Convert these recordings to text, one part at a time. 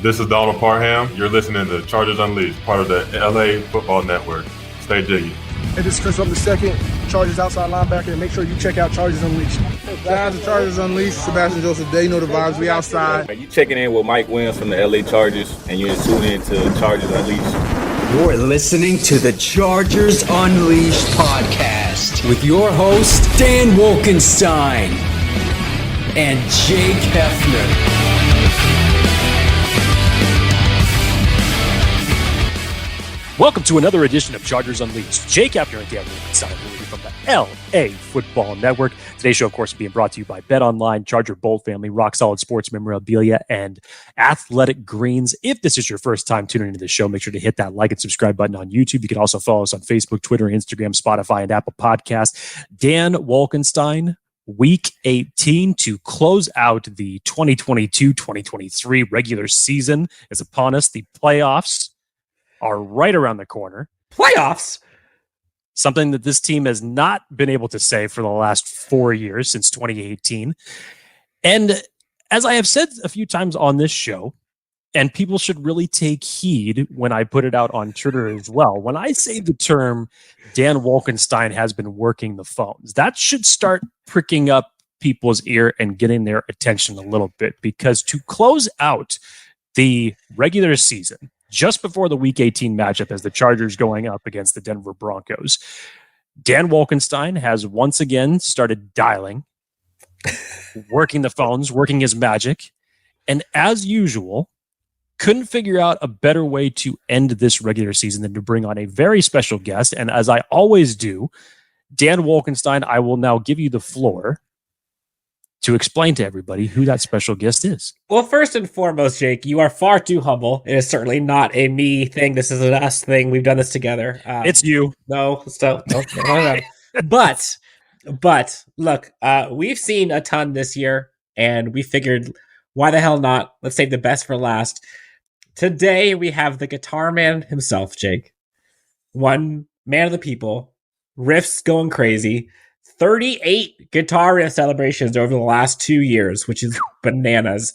This is Donald Parham. You're listening to Chargers Unleashed, part of the LAFB Network. Stay jiggy. Hey, this is Chris Rupp II, Chargers outside linebacker, and make sure you check out Chargers Unleashed. Shout out to Chargers Unleashed, Sebastian Joseph. They know the vibes. We outside. You checking in with Mike Williams from the LA Chargers, and you're tuning in to Chargers Unleashed. You're listening to the Chargers Unleashed podcast with your host, Dan Wolkenstein and Jake Hefner. Welcome to another edition of Chargers Unleashed. Jake Hefner and Dan Wolkenstein from the LAFB Network. Today's show, of course, is being brought to you by BetOnline, Charger Bolt Family, Rock Solid Sports Memorabilia, and Athletic Greens. If this is your first time tuning into the show, make sure to hit that like and subscribe button on YouTube. You can also follow us on Facebook, Twitter, Instagram, Spotify, and Apple Podcasts. Dan Wolkenstein, Week 18 to close out the 2022-2023 regular season is upon us. The playoffs are right around the corner. Playoffs? Something that this team has not been able to say for the last 4 years, since 2018. And as I have said a few times on this show, and people should really take heed when I put it out on Twitter as well, when I say the term Dan Wolkenstein has been working the phones, that should start pricking up people's ear and getting their attention a little bit, because to close out the regular season, just before the Week 18 matchup as the Chargers going up against the Denver Broncos, Dan Wolkenstein has once again started dialing, working the phones, working his magic, and as usual, couldn't figure out a better way to end this regular season than to bring on a very special guest. And as I always do, Dan Wolkenstein, I will now give you the floor to explain to everybody who that special guest is. Well, first and foremost, Jake, you are far too humble. It is certainly not a me thing. This is an us thing. We've done this together. It's you. No. But look, we've seen a ton this year, and we figured, why the hell not? Let's save the best for last. Today, we have the guitar man himself, Jake. One man of the people, riffs going crazy. 38 guitar riff celebrations over the last 2 years, which is bananas.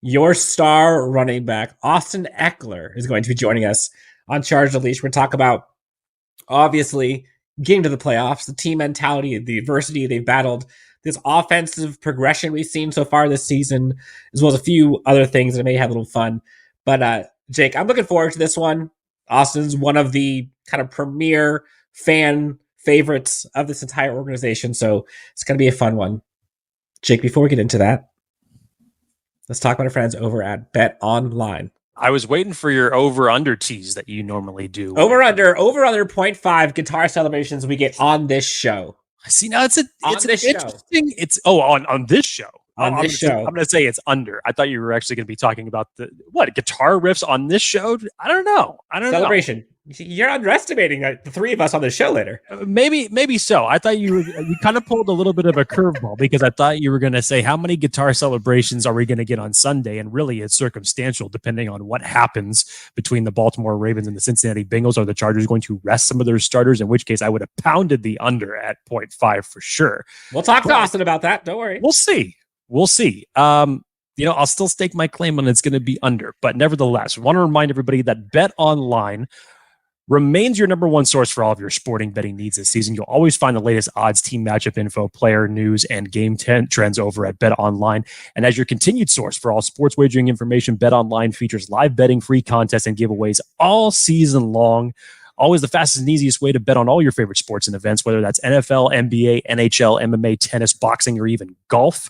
Your star running back, Austin Ekeler, is going to be joining us on Chargers Unleashed. We're going to talk about, obviously, getting to the playoffs, the team mentality, the adversity they've battled, this offensive progression we've seen so far this season, as well as a few other things that may have a little fun. But, Jake, I'm looking forward to this one. Austin's one of the kind of premier fan favorites of this entire organization, so it's going to be a fun one. Jake, before we get into that, let's talk about our friends over at BetOnline. I was waiting for your over-under tease that you normally do. Over-under 0.5 guitar celebrations we get on this show. See, now it's interesting. It's on this show. I'm going to say it's under. I thought you were actually going to be talking about guitar riffs on this show. I don't know. Celebration. You're underestimating the three of us on the show later. Maybe so. I thought you kind of pulled a little bit of a curveball, because I thought you were going to say, how many guitar celebrations are we going to get on Sunday? And really, it's circumstantial depending on what happens between the Baltimore Ravens and the Cincinnati Bengals. Are the Chargers going to rest some of their starters? In which case, I would have pounded the under at 0.5 for sure. We'll talk to Austin about that. Don't worry. We'll see. I'll still stake my claim on it's going to be under, but nevertheless, I want to remind everybody that BetOnline remains your number one source for all of your sporting betting needs this season. You'll always find the latest odds, team matchup info, player news, and game trends over at BetOnline. And as your continued source for all sports wagering information, BetOnline features live betting, free contests, and giveaways all season long. Always the fastest and easiest way to bet on all your favorite sports and events, whether that's NFL, NBA, NHL, MMA, tennis, boxing, or even golf.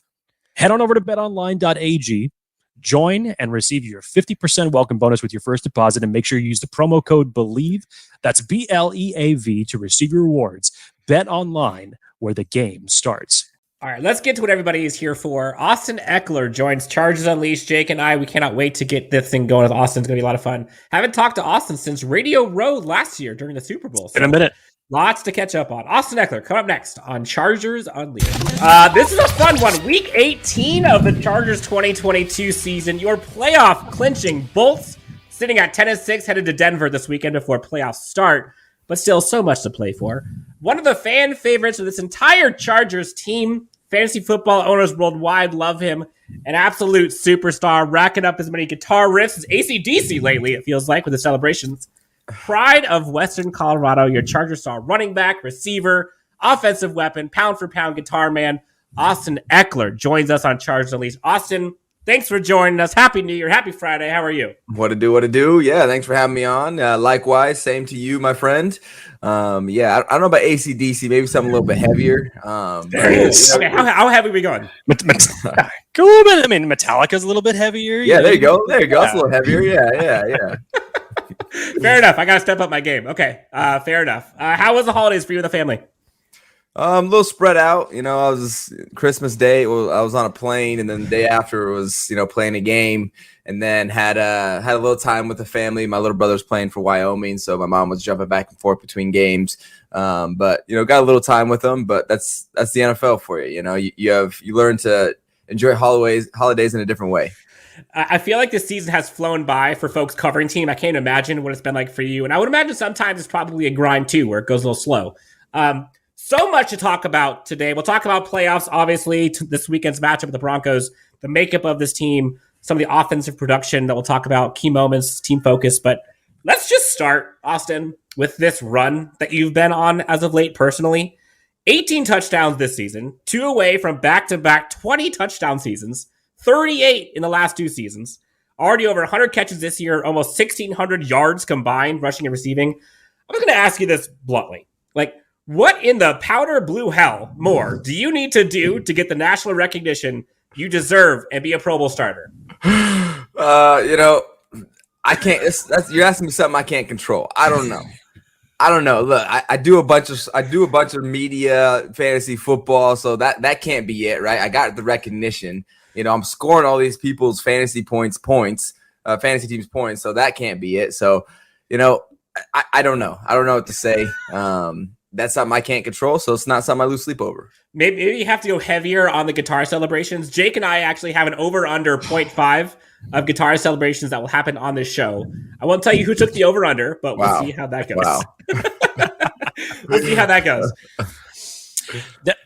Head on over to betonline.ag, join, and receive your 50% welcome bonus with your first deposit, and make sure you use the promo code BELIEVE, that's BLEAV, to receive your rewards. Bet Online, where the game starts. All right, let's get to what everybody is here for. Austin Ekeler joins Chargers Unleashed. Jake and I, we cannot wait to get this thing going with Austin. It's going to be a lot of fun. Haven't talked to Austin since Radio Road last year during the Super Bowl. In a minute. Lots to catch up on. Austin Ekeler, come up next on Chargers Unleashed. This is a fun one. Week 18 of the Chargers 2022 season. Your playoff clinching Bolts sitting at 10-6, headed to Denver this weekend before playoffs start, but still so much to play for. One of the fan favorites of this entire Chargers team. Fantasy football owners worldwide love him. an absolute superstar, racking up as many guitar riffs as AC/DC lately, it feels like, with the celebrations. Pride of Western Colorado, your Charger star running back, receiver, offensive weapon, pound for pound guitar man, Austin Ekeler joins us on Chargers Unleashed. Austin, thanks for joining us. Happy New Year. Happy Friday. How are you? What to do? Yeah, thanks for having me on. Likewise, same to you, my friend. I don't know about AC/DC, maybe something a little bit heavier. Okay, how heavy are we going? Go a bit. I mean, Metallica's a little bit heavier. Yeah, there you go. Yeah. It's a little heavier. Yeah. Fair enough. I got to step up my game. Okay, fair enough. How was the holidays for you and the family? A little spread out. I was Christmas Day. Well, I was on a plane, and then the day after was, playing a game, and then had a little time with the family. My little brother's playing for Wyoming, so my mom was jumping back and forth between games. But got a little time with them. But that's the NFL for you. You learn to enjoy holidays in a different way. I feel like this season has flown by for folks covering team. I can't imagine what it's been like for you. And I would imagine sometimes it's probably a grind too, where it goes a little slow. So much to talk about today. We'll talk about playoffs, obviously, this weekend's matchup with the Broncos, the makeup of this team, some of the offensive production that we'll talk about, key moments, team focus. But let's just start, Austin, with this run that you've been on as of late personally. 18 touchdowns this season, 2 away from back-to-back 20 touchdown seasons. 38 in the last 2 seasons. Already over 100 catches this year, almost 1,600 yards combined, rushing and receiving. I'm just going to ask you this bluntly. What in the powder blue hell more do you need to do to get the national recognition you deserve and be a Pro Bowl starter? I can't. You're asking me something I can't control. I don't know. Look, I do a bunch of media, fantasy football, so that can't be it, right? I got the recognition. I'm scoring all these people's fantasy fantasy teams points, so that can't be it. So, I don't know. I don't know what to say. That's something I can't control, so it's not something I lose sleep over. Maybe you have to go heavier on the guitar celebrations. Jake and I actually have an over-under 0.5 of guitar celebrations that will happen on this show. I won't tell you who took the over-under, but we'll see how that goes. Wow. We'll see how that goes.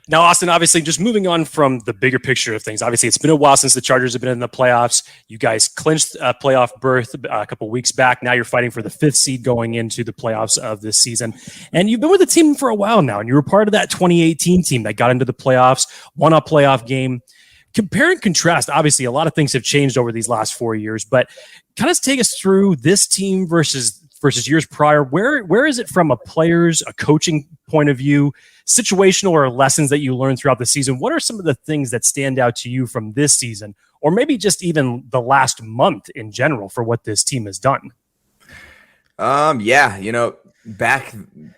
Now, Austin, obviously, just moving on from the bigger picture of things, obviously, it's been a while since the Chargers have been in the playoffs. You guys clinched a playoff berth a couple weeks back. Now you're fighting for the 5th seed going into the playoffs of this season. And you've been with the team for a while now, and you were part of that 2018 team that got into the playoffs, won a playoff game. Compare and contrast, obviously, a lot of things have changed over these last 4 years, but kind of take us through this team versus years prior. Where is it from a player's, a coaching point of view, situational or lessons that you learned throughout the season? What are some of the things that stand out to you from this season, or maybe just even the last month in general for what this team has done? Back,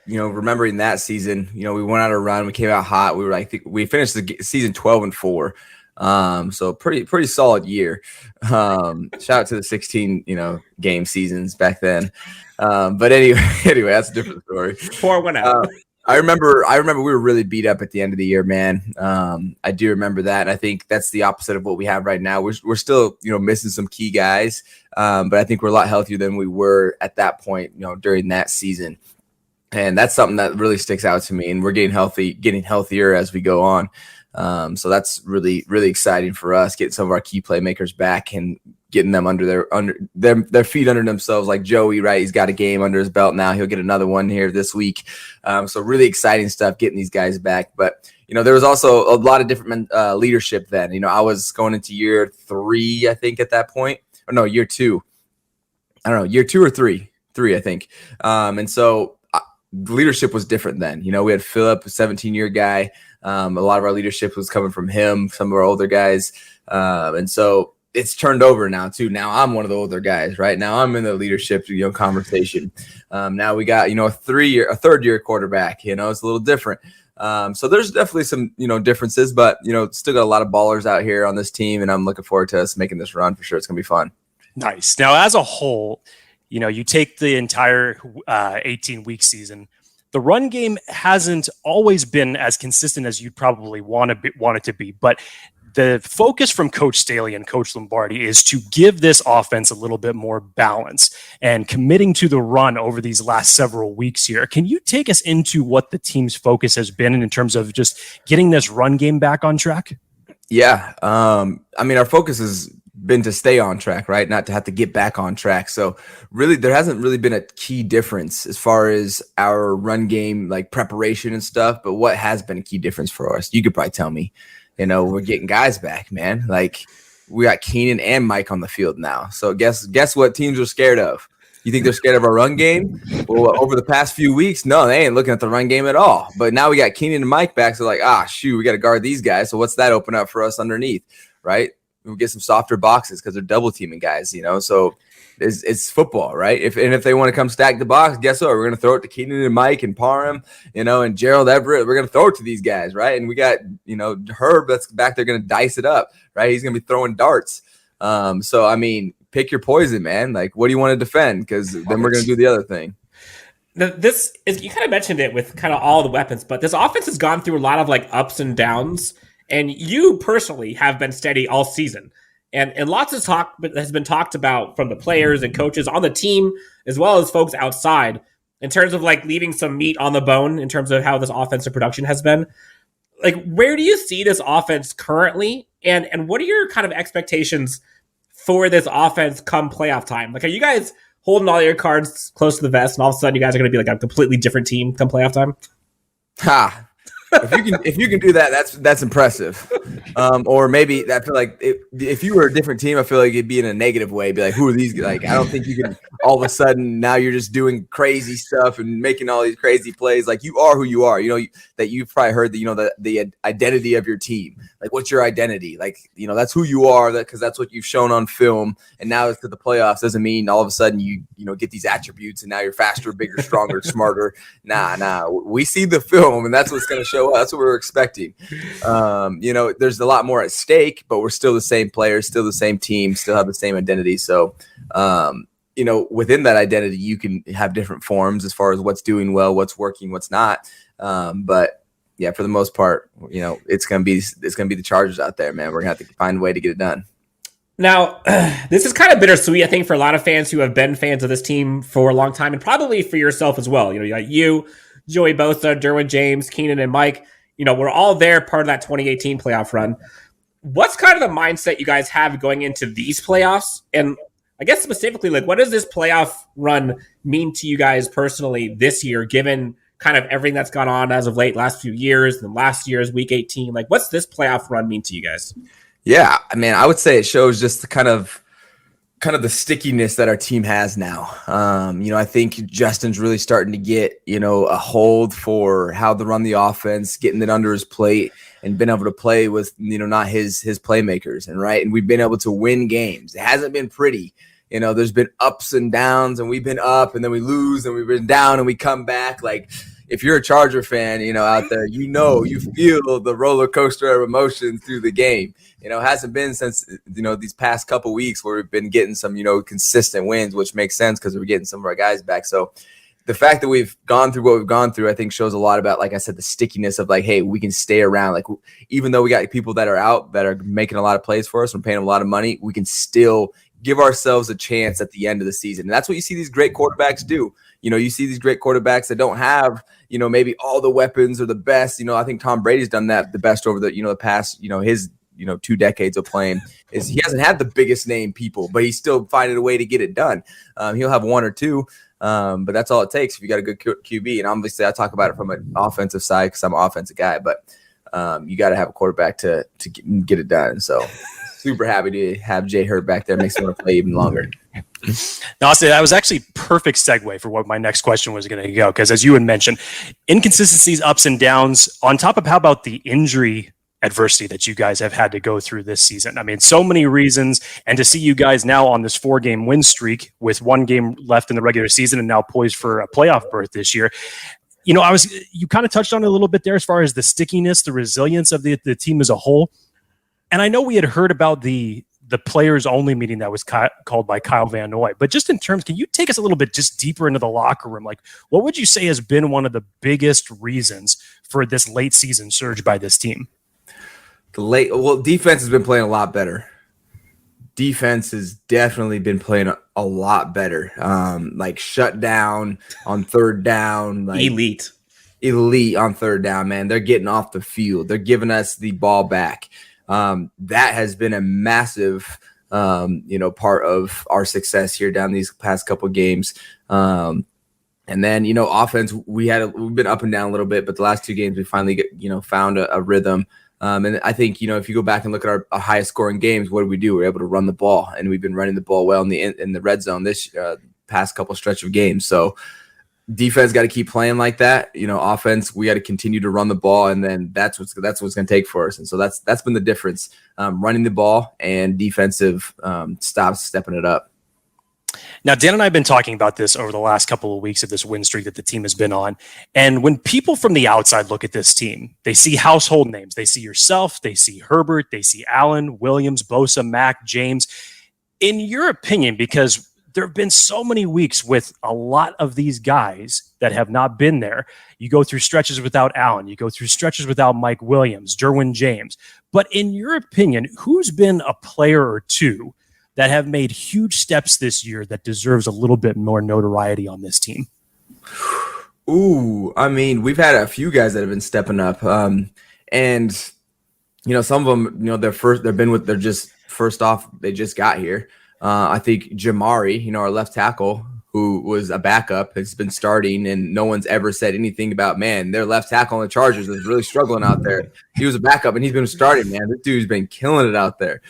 remembering that season, we went on a run, we came out hot. We finished the season 12-4. So pretty solid year. Shout out to the 16, game seasons back then. But anyway, that's a different story. Pour one out. I remember we were really beat up at the end of the year, man. I do remember that. And I think that's the opposite of what we have right now. We're still, missing some key guys. But I think we're a lot healthier than we were at that point, during that season. And that's something that really sticks out to me. And we're getting healthier as we go on. So that's really, really exciting for us, getting some of our key playmakers back and getting them under their feet under themselves, like Joey, right? He's got a game under his belt now. He'll get another one here this week. So really exciting stuff, getting these guys back. But, there was also a lot of different leadership then. I was going into year 3, I think, at that point. Or no, year 2. I don't know, year 2 or 3, I think. And so the leadership was different then. We had Phillip, a 17-year guy. A lot of our leadership was coming from him, some of our older guys. And so it's turned over now too. Now I'm one of the older guys, right? Now I'm in the leadership, conversation. Now we got, a third year quarterback, it's a little different. So there's definitely some, differences, but, still got a lot of ballers out here on this team, and I'm looking forward to us making this run for sure. It's going to be fun. Nice. Now, as a whole, you take the entire 18-week season. The run game hasn't always been as consistent as you'd probably want it to be, but the focus from Coach Staley and Coach Lombardi is to give this offense a little bit more balance and committing to the run over these last several weeks here. Can you take us into what the team's focus has been in terms of just getting this run game back on track? Yeah. I mean, our focus has been to stay on track, right? Not to have to get back on track. So really, there hasn't really been a key difference as far as our run game, like preparation and stuff. But what has been a key difference for us? You could probably tell me. We're getting guys back, man. Like we got Keenan and Mike on the field now. So guess what teams are scared of? You think they're scared of our run game? Well, over the past few weeks, no, they ain't looking at the run game at all. But now we got Keenan and Mike back. So like, shoot, we got to guard these guys. So what's that open up for us underneath, right? We'll get some softer boxes because they're double teaming guys, So it's football, right? If they want to come stack the box, guess what? We're going to throw it to Keenan and Mike and Parham, and Gerald Everett. We're going to throw it to these guys, right? And we got, Herb that's back there going to dice it up, right? He's going to be throwing darts. So, I mean, pick your poison, man. Like, what do you want to defend? Because then we're going to do the other thing. This is, you kind of mentioned it with kind of all the weapons, but this offense has gone through a lot of like ups and downs. And you personally have been steady all season. And lots of talk has been talked about from the players and coaches on the team, as well as folks outside, in terms of like leaving some meat on the bone in terms of how this offensive production has been. Like, where do you see this offense currently? And what are your kind of expectations for this offense come playoff time? Like, are you guys holding all your cards close to the vest and all of a sudden you guys are going to be like a completely different team come playoff time? Ha! If you can do that, that's impressive. Or maybe I feel like if you were a different team, I feel like it'd be in a negative way. Be like, who are these? Like, I don't think you can all of a sudden now you're just doing crazy stuff and making all these crazy plays. Like you are who you are. That you've probably heard that the identity of your team. Like, what's your identity? Like, that's who you are. Because that's what you've shown on film. And now it's to the playoffs doesn't mean all of a sudden you get these attributes and now you're faster, bigger, stronger, smarter. Nah. We see the film and that's what's going to show. That's what we're expecting. There's a lot more at stake, but we're still the same players, still the same team, still have the same identity. So, within that identity, you can have different forms as far as what's doing well, what's working, what's not. But yeah, for the most part, it's gonna be the Chargers out there, man. We're gonna have to find a way to get it done. Now, this is kind of bittersweet, I think, for a lot of fans who have been fans of this team for a long time, and probably for yourself as well. You got Joey Bosa, Derwin James, Keenan, and Mike. We're all there, part of that 2018 playoff run. What's kind of the mindset you guys have going into these playoffs? And I guess specifically, like, what does this playoff run mean to you guys personally this year, given kind of everything that's gone on as of late, last few years, and last year's Week 18? Like, what's this playoff run mean to you guys? Yeah, I mean, I would say it shows just the kind of the stickiness that our team has now. I think Justin's really starting to get, a hold for how to run the offense, getting it under his plate and been able to play with, not his playmakers. And we've been able to win games. It hasn't been pretty. There's been ups and downs and we've been up and then we lose and we've been down and we come back. Like, if you're a Charger fan, out there, you feel the roller coaster of emotions through the game. It hasn't been since, these past couple weeks where we've been getting some, consistent wins, which makes sense because we're getting some of our guys back. So the fact that we've gone through what we've gone through, I think shows a lot about, like I said, the stickiness of like, hey, we can stay around. Like, even though we got people that are out that are making a lot of plays for us, we're paying them a lot of money, we can still give ourselves a chance at the end of the season. And that's what you see these great quarterbacks do. You see these great quarterbacks that don't have, maybe all the weapons or the best. I think Tom Brady's done that the best over the past, his 2 decades of playing is he hasn't had the biggest name people, but he's still finding a way to get it done. He'll have one or two, but that's all it takes if you got a good QB. And obviously I talk about it from an offensive side because I'm an offensive guy, but you got to have a quarterback to get it done. So super happy to have Jay Herbert back there. Makes me want to play even longer. Now, I'll say that was actually perfect segue for what my next question was going to go. Because as you had mentioned, inconsistencies, ups and downs, on top of how about the injury adversity that you guys have had to go through this season. I mean, so many reasons. And to see you guys now on this 4-game win streak with 1 game left in the regular season and now poised for a playoff berth this year. You kind of touched on it a little bit there as far as the stickiness, the resilience of the team as a whole. And I know we had heard about the players only meeting that was called by Kyle Van Noy, but just in terms, can you take us a little bit just deeper into the locker room? Like, what would you say has been one of the biggest reasons for this late season surge by this team? Defense has been playing a lot better. Defense has definitely been playing a lot better. Like shut down on 3rd down, like elite on 3rd down, man. They're getting off the field. They're giving us the ball back. That has been a massive, part of our success here down these past couple of games. And then, offense, we've been up and down a little bit, but the last 2 games we finally found a rhythm. And I think, if you go back and look at our highest scoring games, what do? We're able to run the ball, and we've been running the ball well in the red zone this past couple stretch of games. So defense got to keep playing like that. Offense, we got to continue to run the ball, and then that's what's going to take for us. And so that's been the difference, running the ball and defensive stops stepping it up. Now, Dan and I have been talking about this over the last couple of weeks of this win streak that the team has been on. And when people from the outside look at this team, they see household names. They see yourself, they see Herbert, they see Allen, Williams, Bosa, Mack, James. In your opinion, because there have been so many weeks with a lot of these guys that have not been there. You go through stretches without Allen. You go through stretches without Mike Williams, Derwin James. But in your opinion, who's been a player or two that have made huge steps this year that deserves a little bit more notoriety on this team? Ooh, I mean, we've had a few guys that have been stepping up. And some of them, they're just first off, they just got here. I think Jamari, our left tackle, who was a backup, has been starting, and no one's ever said anything about, man, their left tackle on the Chargers is really struggling out there. He was a backup, and he's been starting, man. This dude's been killing it out there.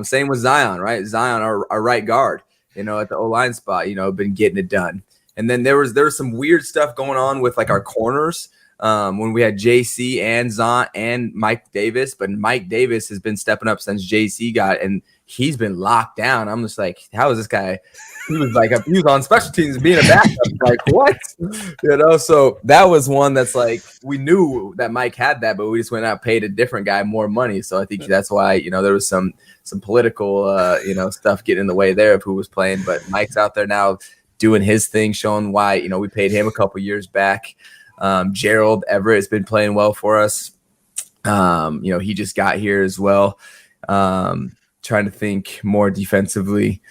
Same with Zion, right? Zion, our right guard, at the O-line spot, been getting it done. And then there was some weird stuff going on with, like, our corners when we had JC and Zont and Mike Davis, but Mike Davis has been stepping up since JC got, and he's been locked down. I'm just like, how is this guy? He was on special teams being a backup. Like, what? So that was one that's like, we knew that Mike had that, but we just went out and paid a different guy more money. So I think that's why, there was some political, stuff getting in the way there of who was playing. But Mike's out there now doing his thing, showing why, we paid him a couple years back. Gerald Everett has been playing well for us. He just got here as well. Trying to think more defensively.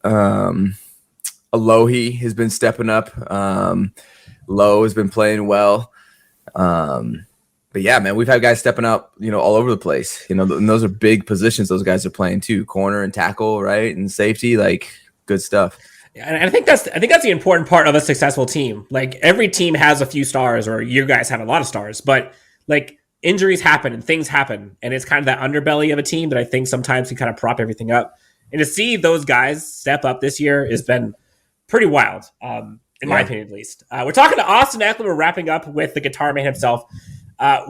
Alohi has been stepping up. Lowe has been playing well. But yeah, man, we've had guys stepping up, all over the place. And those are big positions those guys are playing too. Corner and tackle, right? And safety, like, good stuff. Yeah, and I think that's the important part of a successful team. Like, every team has a few stars, or you guys have a lot of stars, but like, injuries happen and things happen, and it's kind of that underbelly of a team that I think sometimes can kind of prop everything up. And to see those guys step up this year has been pretty wild, in my opinion, at least. We're talking to Austin Ekeler. We're wrapping up with the guitar man himself.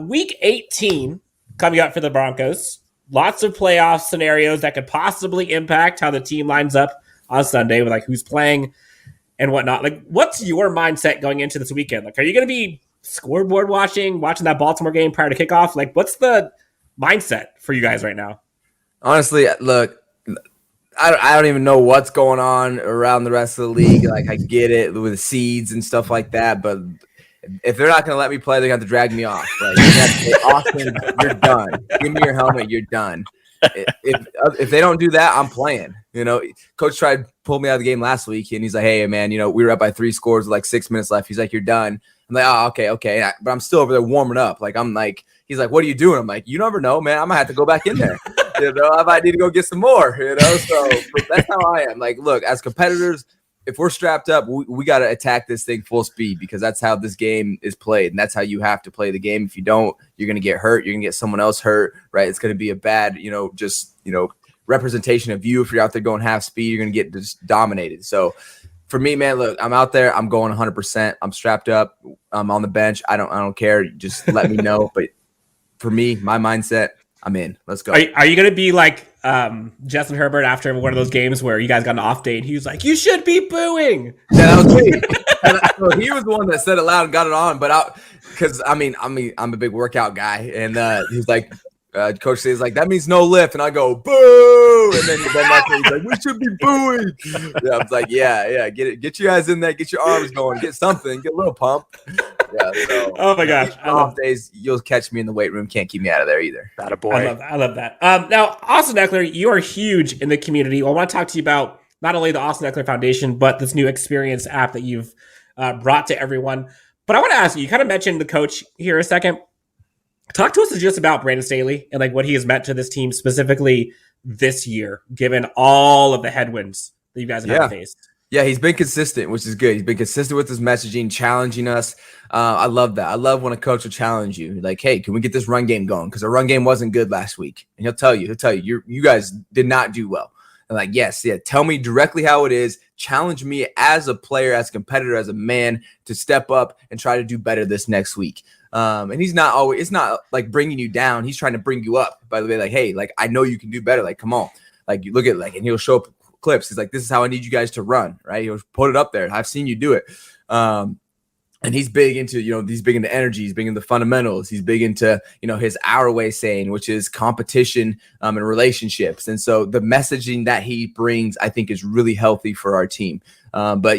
Week 18 coming up for the Broncos. Lots of playoff scenarios that could possibly impact how the team lines up on Sunday with, like, who's playing and whatnot. Like, what's your mindset going into this weekend? Like, are you going to be scoreboard watching that Baltimore game prior to kickoff? Like, what's the mindset for you guys right now? Honestly, look, I don't even know what's going on around the rest of the league. Like, I get it with seeds and stuff like that, but if they're not going to let me play, they're going to have to drag me off. Like, Austin, you're done. Give me your helmet. You're done. If they don't do that, I'm playing. Coach tried to pull me out of the game last week, and he's like, hey, man, we were up by 3 scores with like 6 minutes left. He's like, you're done. I'm like, oh, okay. But I'm still over there warming up. Like, he's like, what are you doing? I'm like, you never know, man. I might have to go back in there. I might need to go get some more, So that's how I am. Like, look, as competitors, if we're strapped up, we got to attack this thing full speed, because that's how this game is played. And that's how you have to play the game. If you don't, you're going to get hurt. You're going to get someone else hurt, right? It's going to be a bad, representation of you. If you're out there going half speed, you're going to get just dominated. So for me, man, look, I'm out there. I'm going 100%. I'm strapped up. I'm on the bench. I don't care. Just let me know. But for me, my mindset, I'm in. Let's go. Are you going to be like Justin Herbert after one of those games where you guys got an off day and he was like, you should be booing? Yeah, that was me. So he was the one that said it loud and got it on. But because I'm a big workout guy, and he's like, Coach says, like, that means no lift, and I go boo, and then that's when he's like, we should be booing. Yeah, I was like, yeah, get you guys in there, get your arms going, get something, get a little pump. Yeah. So, oh my gosh, off days you'll catch me in the weight room. Can't keep me out of there either. Atta boy. I love that. Now, Austin Ekeler, you are huge in the community. I want to talk to you about not only the Austin Ekeler Foundation, but this new Eksperience app that you've brought to everyone. But I want to ask you kind of mentioned the coach here a second. Talk to us just about Brandon Staley and like what he has meant to this team specifically this year, given all of the headwinds that you guys have had to face. Yeah, he's been consistent, which is good. He's been consistent with his messaging, challenging us. I love that. I love when a coach will challenge you. Like, hey, can we get this run game going? Because our run game wasn't good last week. And he'll tell you, you guys did not do well. And like, yes, tell me directly how it is. Challenge me as a player, as a competitor, as a man to step up and try to do better this next week. And he's not always, it's not like bringing you down. He's trying to bring you up, by the way. Like, hey, like, I know you can do better. Like, come on. Like, you look at like, and he'll show up clips. He's like, this is how I need you guys to run, right? He'll put it up there. I've seen you do it. And he's big into, he's big into energy. He's big into fundamentals. He's big into, his our way saying, which is competition and relationships. And so the messaging that he brings, I think, is really healthy for our team. But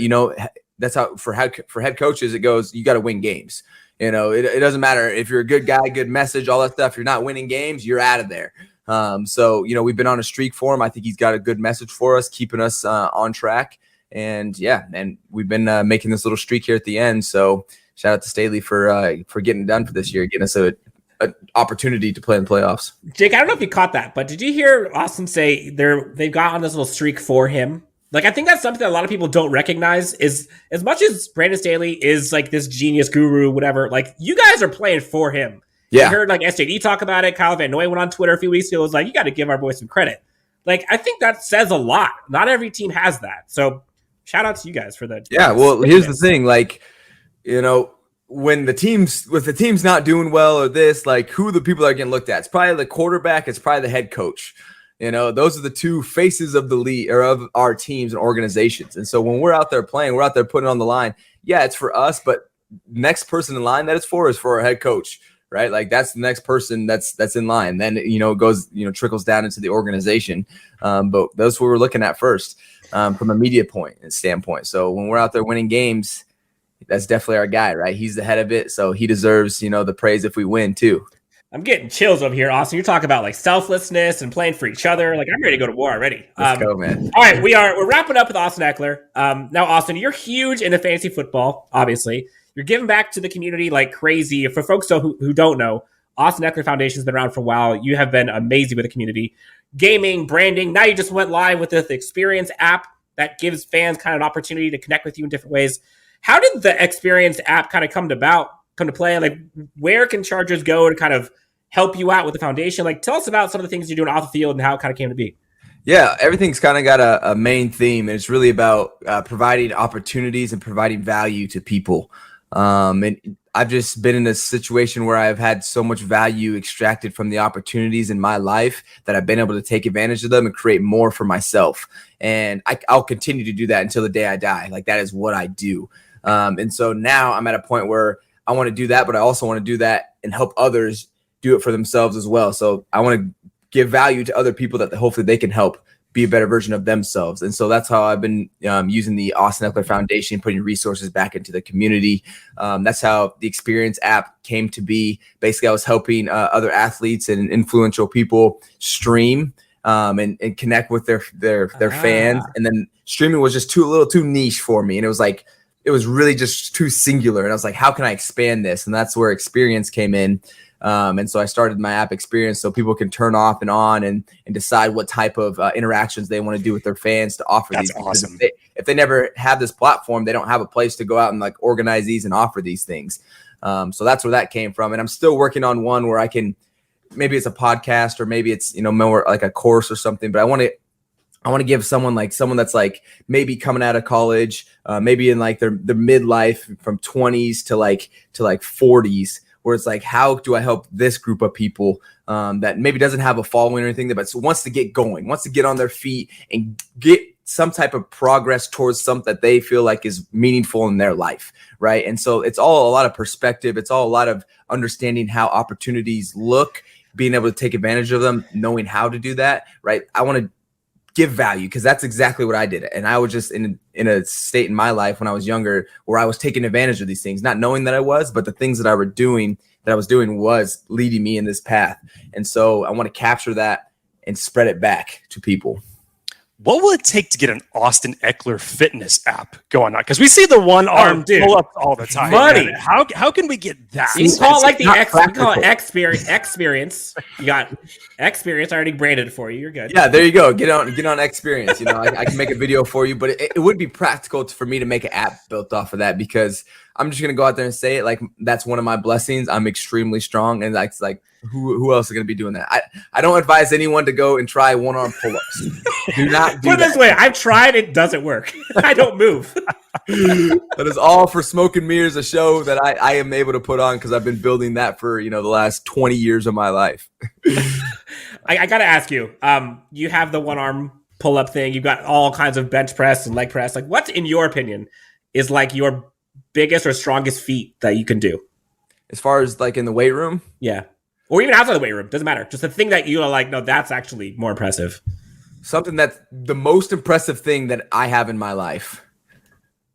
that's how for head coaches, it goes, you got to win games. It doesn't matter if you're a good guy, good message, all that stuff. If you're not winning games, you're out of there. So we've been on a streak for him. I think he's got a good message for us, keeping us on track. And we've been making this little streak here at the end. So shout out to Staley for getting it done for this year, getting us an opportunity to play in the playoffs. Jake, I don't know if you caught that, but did you hear Austin say they've got on this little streak for him? Like, I think that's something that a lot of people don't recognize is as much as Brandon Staley is like this genius guru, whatever, like you guys are playing for him. Yeah. I heard like SJD talk about it. Kyle Van Noy went on Twitter a few weeks ago. Was like, you got to give our boy some credit. Like, I think that says a lot. Not every team has that. So shout out to you guys for that. Yeah. Well, here's the thing. Like, when the team's not doing well or this, like, who are the people that are getting looked at? It's probably the quarterback. It's probably the head coach. Those are the two faces of the league or of our teams and organizations. And so when we're out there playing, we're out there putting it on the line. Yeah, it's for us, but next person in line that it's for is for our head coach, right? Like, that's the next person that's in line. Then, it goes, trickles down into the organization. But that's what we're looking at first from a media standpoint. So when we're out there winning games, that's definitely our guy, right? He's the head of it. So he deserves, the praise if we win too. I'm getting chills over here, Austin. You're talking about like selflessness and playing for each other. Like, I'm ready to go to war already. Let's go, man. All right, we're wrapping up with Austin Ekeler. Now, Austin, you're huge into fantasy football. Obviously, you're giving back to the community like crazy. For folks who don't know, Austin Ekeler Foundation has been around for a while. You have been amazing with the community, gaming, branding. Now you just went live with the Eksperience app that gives fans kind of an opportunity to connect with you in different ways. How did the Eksperience app kind of come to play? Like, where can Chargers go to kind of help you out with the foundation? Like, tell us about some of the things you're doing off the field and how it kind of came to be. Yeah, everything's kind of got a main theme, and it's really about providing opportunities and providing value to people. And I've just been in a situation where I've had so much value extracted from the opportunities in my life that I've been able to take advantage of them and create more for myself. And I'll continue to do that until the day I die. Like, that is what I do. And so now I'm at a point where I want to do that, but I also want to do that and help others do it for themselves as well. So I want to give value to other people that hopefully they can help be a better version of themselves. And so that's how I've been using the Austin Ekeler Foundation, putting resources back into the community. That's how the Eksperience app came to be. Basically, I was helping other athletes and influential people stream and connect with their fans. And then streaming was just a little too niche for me. And it was really just too singular. And I was like, how can I expand this? And that's where Eksperience came in. And so I started my app Eksperience so people can turn off and on and decide what type of interactions they want to do with their fans to offer these. That's awesome. If they never have this platform, they don't have a place to go out and like organize these and offer these things. So that's where that came from. And I'm still working on one where I can, maybe it's a podcast or maybe it's, more like a course or something, but I want to give someone that's like maybe coming out of college, maybe in like their midlife from 20s to like 40s, where it's like, how do I help this group of people that maybe doesn't have a following or anything, but wants to get going, wants to get on their feet and get some type of progress towards something that they feel like is meaningful in their life, right? And so it's all a lot of perspective. It's all a lot of understanding how opportunities look, being able to take advantage of them, knowing how to do that, right? I want to give value because that's exactly what I did. And I was just in a state in my life when I was younger where I was taking advantage of these things, not knowing that I was, but the things that I was doing was leading me in this path. And so I want to capture that and spread it back to people. what will it take to get an Austin Ekeler fitness app going on? Because we see the one arm pull up all the time. Money. How can we get that? You can call it like you can call it Eksperience. You got Eksperience. I already branded it for you. You're good. Yeah, there you go. Get on Eksperience. You know, I can make a video for you, but it would be practical for me to make an app built off of that, because I'm just gonna go out there and say it. Like, that's one of my blessings. I'm extremely strong, and like who else is gonna be doing that? I don't advise anyone to go and try one arm pull-ups. Do not do Put it that. this way, I've tried. It doesn't work. I don't move. That is all for Smoke and Mirrors, a show that I am able to put on because I've been building that for the last 20 years of my life. I gotta ask you. You have the one arm pull up thing. You've got all kinds of bench press and leg press. Like, what, in your opinion, is like your biggest or strongest feat that you can do? As far as like in the weight room? Yeah. Or even outside the weight room. Doesn't matter. Just the thing that you are like, no, that's actually more impressive. Something that's the most impressive thing that I have in my life.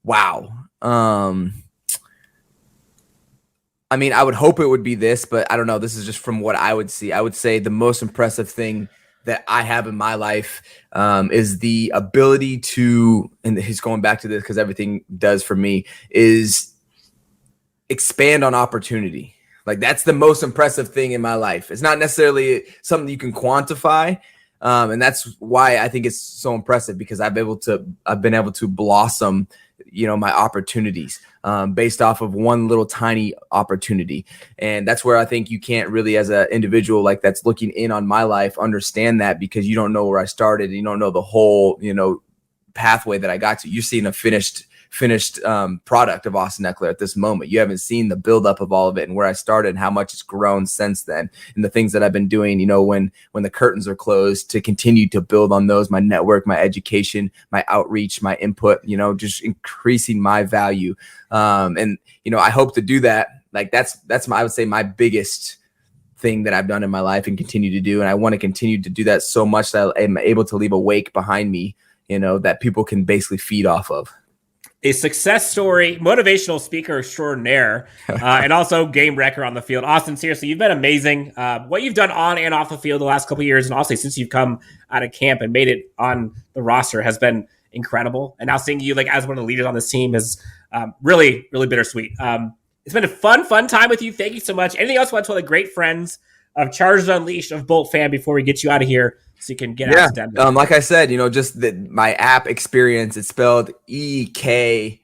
Wow. I mean, I would hope it would be this, but I don't know. This is just from what I would see. I would say the most impressive thing that I have in my life is the ability to, and he's going back to this because everything does for me, is expand on opportunity. Like, that's the most impressive thing in my life. It's not necessarily something you can quantify. And that's why I think it's so impressive, because I've been able to blossom, my opportunities based off of one little tiny opportunity. And that's where I think you can't really, as an individual, like that's looking in on my life, understand that, because you don't know where I started. And you don't know the whole, pathway that I got to. You're seeing a finished product of Austin Ekeler at this moment. You haven't seen the buildup of all of it and where I started and how much it's grown since then, and the things that I've been doing, when the curtains are closed, to continue to build on those, my network, my education, my outreach, my input, just increasing my value. And I hope to do that. Like, that's I would say my biggest thing that I've done in my life and continue to do. And I want to continue to do that so much that I'm able to leave a wake behind me, that people can basically feed off of. A success story, motivational speaker extraordinaire, and also game wrecker on the field. Austin, seriously, you've been amazing. What you've done on and off the field the last couple of years, and also since you've come out of camp and made it on the roster, has been incredible. And now seeing you like as one of the leaders on this team is really, really bittersweet. It's been a fun time with you. Thank you so much. Anything else you want to tell the great friends of Chargers Unleashed, of Bolt Fan, before we get you out of here so you can get out to Denver? Like I said, just my app Eksperience, it's spelled EKS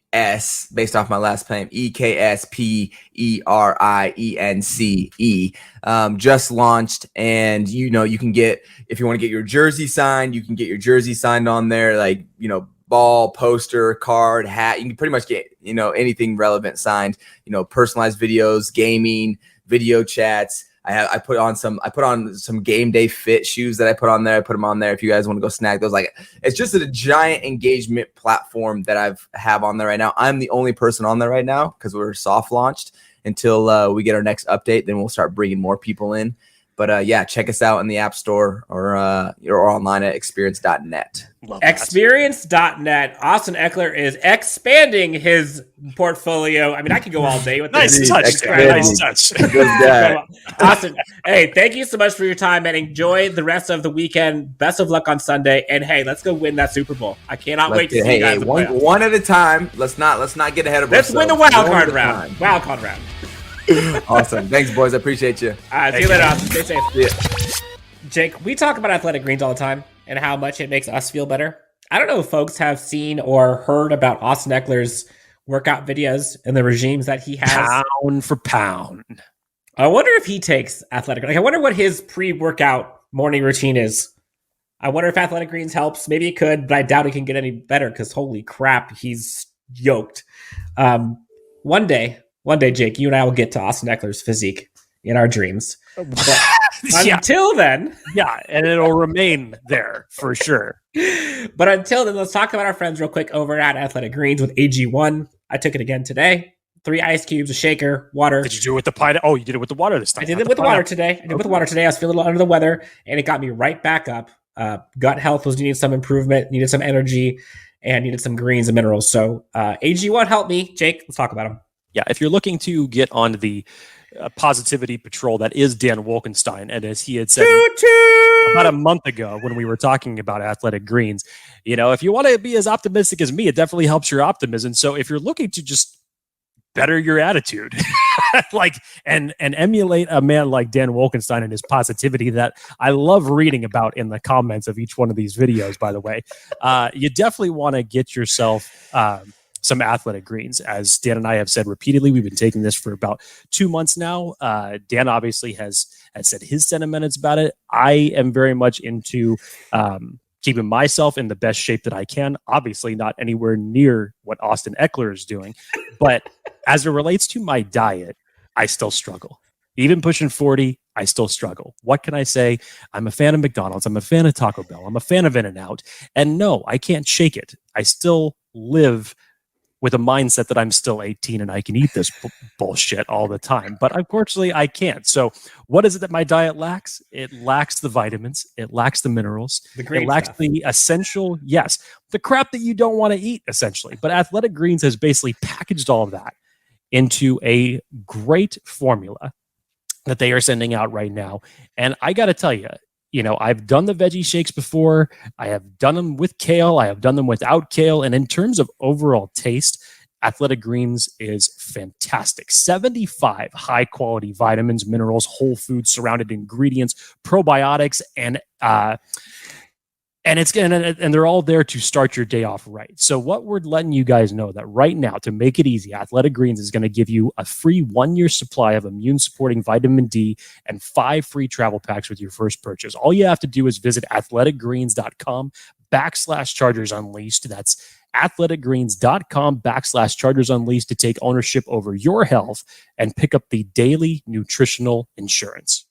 based off my last name, EKSPERIENCE. Just launched, and you can get, if you want to get your jersey signed, you can get your jersey signed on there, like ball, poster, card, hat. You can pretty much get anything relevant signed. Personalized videos, gaming, video chats. I put on some game day fit shoes that I put on there. I put them on there if you guys want to go snag those. Like, it's just a giant engagement platform that I have on there right now. I'm the only person on there right now because we're soft launched until we get our next update. Then we'll start bringing more people in. But check us out in the App Store or online at Eksperience.net. Eksperience.net. Austin Ekeler is expanding his portfolio. I mean, I could go all day with this. Nice touch. Good guy. Austin, hey, thank you so much for your time, and enjoy the rest of the weekend. Best of luck on Sunday, and hey, let's go win that Super Bowl. I cannot wait to see you guys. One at a time. Let's not get ahead of ourselves. Let's win the wild card round. Wild card round. Awesome. Thanks, boys. I appreciate you. All right, see you later, Austin. Stay safe. Yeah. Jake, we talk about athletic greens all the time and how much it makes us feel better. I don't know if folks have seen or heard about Austin Ekeler's workout videos and the regimes that he has. Pound for pound. I wonder if he takes athletic. I wonder what his pre-workout morning routine is. I wonder if athletic greens helps. Maybe it could, but I doubt it can get any better because holy crap, he's yoked. One day, Jake, you and I will get to Austin Ekeler's physique in our dreams. But until then. Yeah, and it'll remain there for sure. But until then, let's talk about our friends real quick over at Athletic Greens with AG1. I took it again today. 3 ice cubes, a shaker, water. Did you do it with the pine? Oh, you did it with the water this time. I did it with the water today. I was feeling a little under the weather, and it got me right back up. Gut health was needing some improvement, needed some energy, and needed some greens and minerals. So AG1 helped me. Jake, let's talk about them. Yeah, if you're looking to get on the positivity patrol that is Dan Wolkenstein. And as he had said about a month ago when we were talking about Athletic Greens, if you want to be as optimistic as me, it definitely helps your optimism. So if you're looking to just better your attitude, and emulate a man like Dan Wolkenstein and his positivity that I love reading about in the comments of each one of these videos, by the way, you definitely want to get yourself some Athletic Greens. As Dan and I have said repeatedly, we've been taking this for about 2 months now. Dan obviously has said his sentiments about it. I am very much into keeping myself in the best shape that I can. Obviously not anywhere near what Austin Ekeler is doing, but as it relates to my diet, I still struggle. Even pushing 40, I still struggle. What can I say? I'm a fan of McDonald's. I'm a fan of Taco Bell. I'm a fan of In-N-Out. And no, I can't shake it. I still live with a mindset that I'm still 18 and I can eat this bullshit all the time. But unfortunately, I can't. So what is it that my diet lacks? It lacks the vitamins. It lacks the minerals. It lacks the essential, the crap that you don't want to eat, essentially. But Athletic Greens has basically packaged all of that into a great formula that they are sending out right now. And I got to tell you, I've done the veggie shakes before. I have done them with kale. I have done them without kale. And in terms of overall taste, Athletic Greens is fantastic. 75 high-quality vitamins, minerals, whole food surrounded ingredients, probiotics, and they're all there to start your day off right. So what we're letting you guys know that right now, to make it easy, Athletic Greens is going to give you a free 1-year supply of immune-supporting vitamin D and 5 free travel packs with your first purchase. All you have to do is visit athleticgreens.com/Chargers Unleashed. That's athleticgreens.com/Chargers Unleashed to take ownership over your health and pick up the daily nutritional insurance.